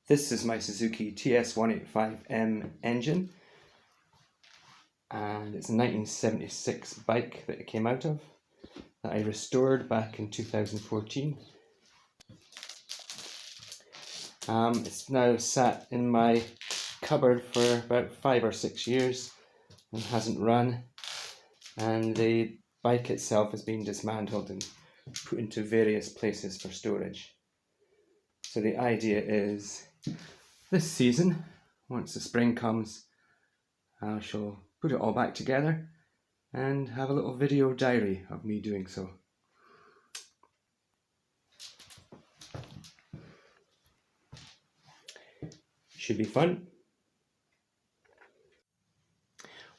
This is my Suzuki TS185 M engine, and it's a 1976 bike that it came out of, that I restored back in 2014. It's now sat in my cupboard for about 5 or 6 years and hasn't run, and the bike itself has been dismantled and put into various places for storage. So the idea is, this season, once the spring comes, I shall put it all back together and have a little video diary of me doing so. Should be fun.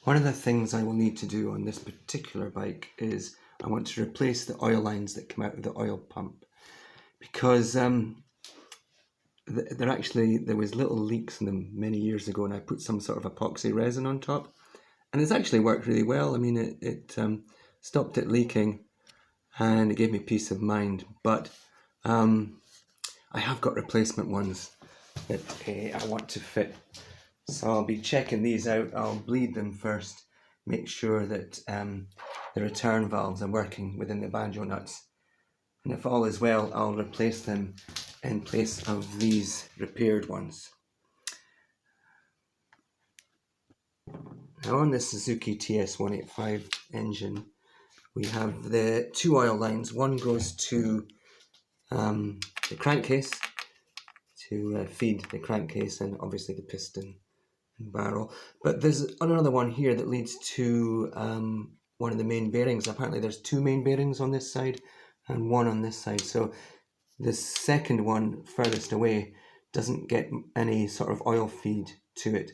One of the things I will need to do on this particular bike is I want to replace the oil lines that come out of the oil pump, because there was little leaks in them many years ago, and I put some sort of epoxy resin on top, and it's actually worked really well. I mean, it stopped it leaking and it gave me peace of mind, but I have got replacement ones that I want to fit, so I'll be checking these out. I'll bleed them first, make sure that the return valves are working within the banjo nuts, and if all is well, I'll replace them in place of these repaired ones. Now on this Suzuki TS185 engine, we have the two oil lines. One goes to the crankcase to feed the crankcase and obviously the piston and barrel, but there's another one here that leads to one of the main bearings. Apparently there's two main bearings on this side and one on this side, so the second one furthest away doesn't get any sort of oil feed to it,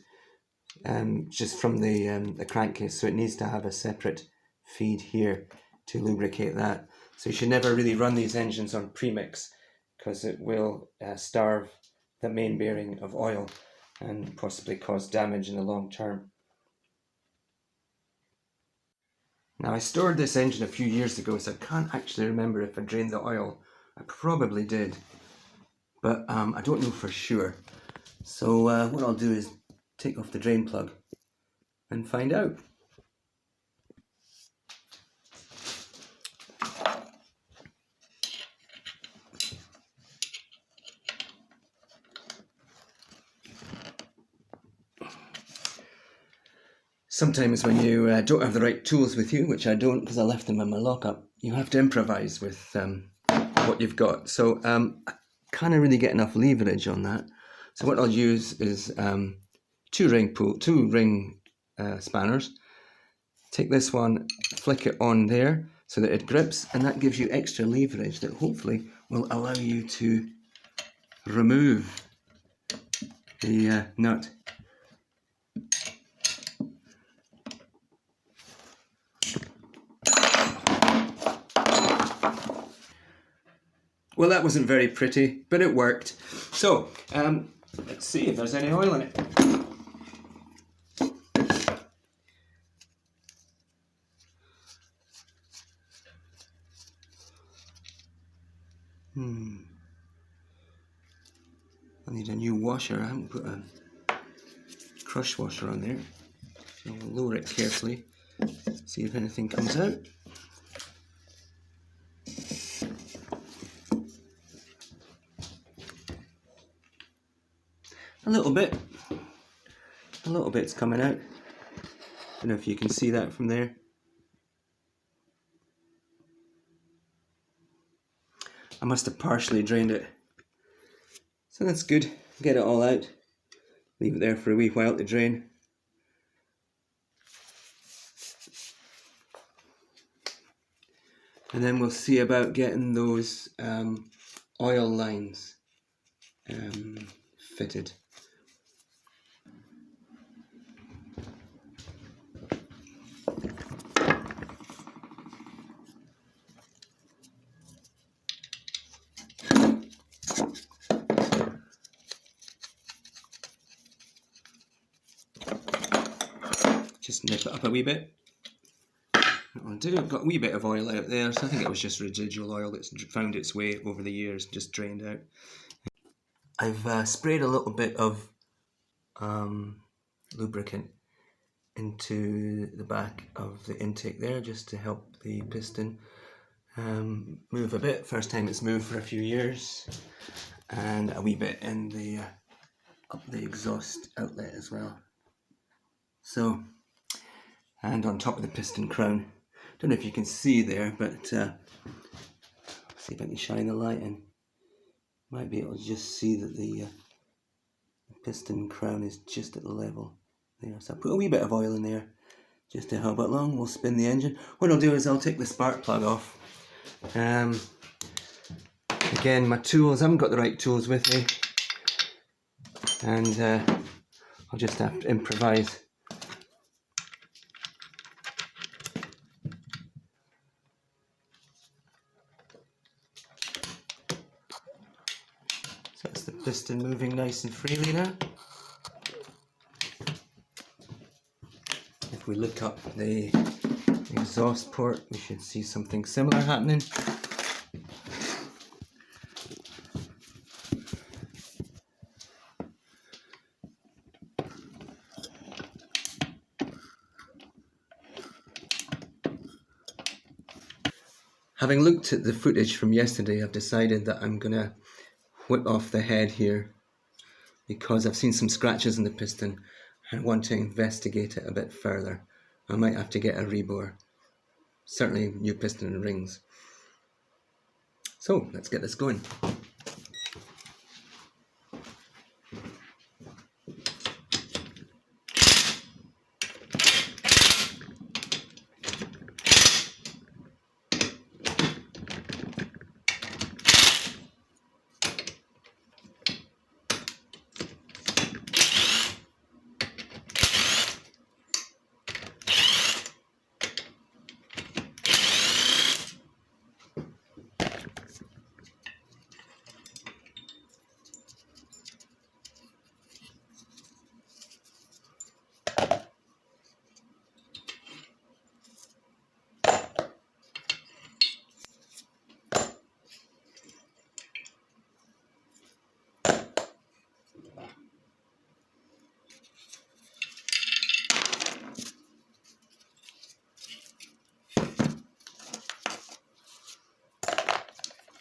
just from the crankcase, so it needs to have a separate feed here to lubricate that. So you should never really run these engines on premix, because it will starve the main bearing of oil and possibly cause damage in the long term. Now, I stored this engine a few years ago, so I can't actually remember if I drained the oil. I probably did, but I don't know for sure. So what I'll do is take off the drain plug and find out. Sometimes when you don't have the right tools with you, which I don't because I left them in my lockup, you have to improvise with what you've got. So I can't really get enough leverage on that. So what I'll use is two ring spanners. Take this one, flick it on there so that it grips, and that gives you extra leverage that hopefully will allow you to remove the nut. Well, that wasn't very pretty, but it worked. So, let's see if there's any oil in it. I need a new washer. I haven't put a crush washer on there. So we'll lower it carefully, see if anything comes out. A little bit's coming out. Don't know if you can see that from there. I must have partially drained it. So that's good. Get it all out. Leave it there for a wee while to drain. And then we'll see about getting those oil lines fitted. Just nip it up a wee bit. What I'll do, I've got a wee bit of oil out there, so I think it was just residual oil that's found its way over the years, just drained out. I've sprayed a little bit of lubricant into the back of the intake there, just to help the piston move a bit. First time it's moved for a few years, and a wee bit in the up the exhaust outlet as well. So, and on top of the piston crown, don't know if you can see there, but see if I can shine the light in. Might be able to just see that the piston crown is just at the level there. So I put a wee bit of oil in there just to help it along. We'll spin the engine. What I'll do is I'll take the spark plug off. Again, my tools, I haven't got the right tools with me, and I'll just have to improvise. So that's the piston moving nice and freely now. If we look up the exhaust port, we should see something similar happening. Having looked at the footage from yesterday, I've decided that I'm going to whip off the head here, because I've seen some scratches in the piston and want to investigate it a bit further. I might have to get a rebore, certainly new piston and rings. So let's get this going.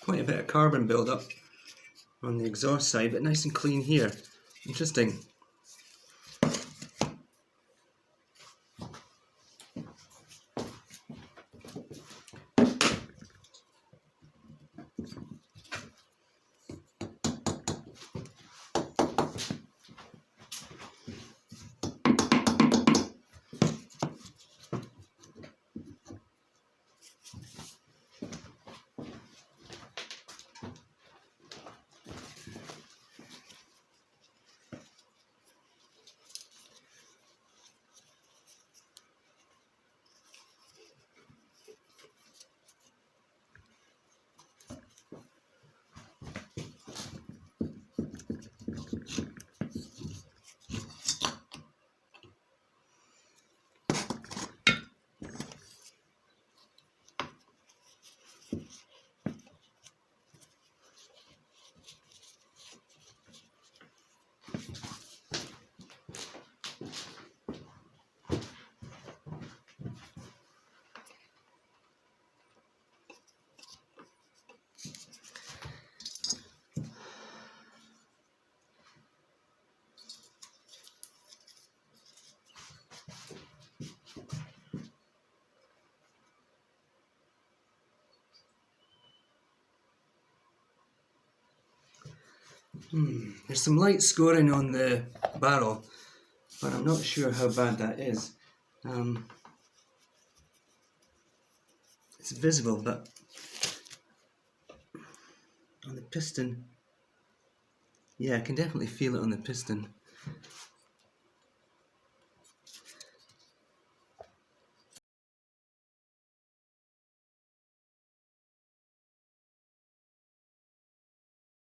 Quite a bit of carbon build-up on the exhaust side, but nice and clean here. Interesting. There's some light scoring on the barrel, but I'm not sure how bad that is. It's visible, but on the piston, yeah, I can definitely feel it on the piston.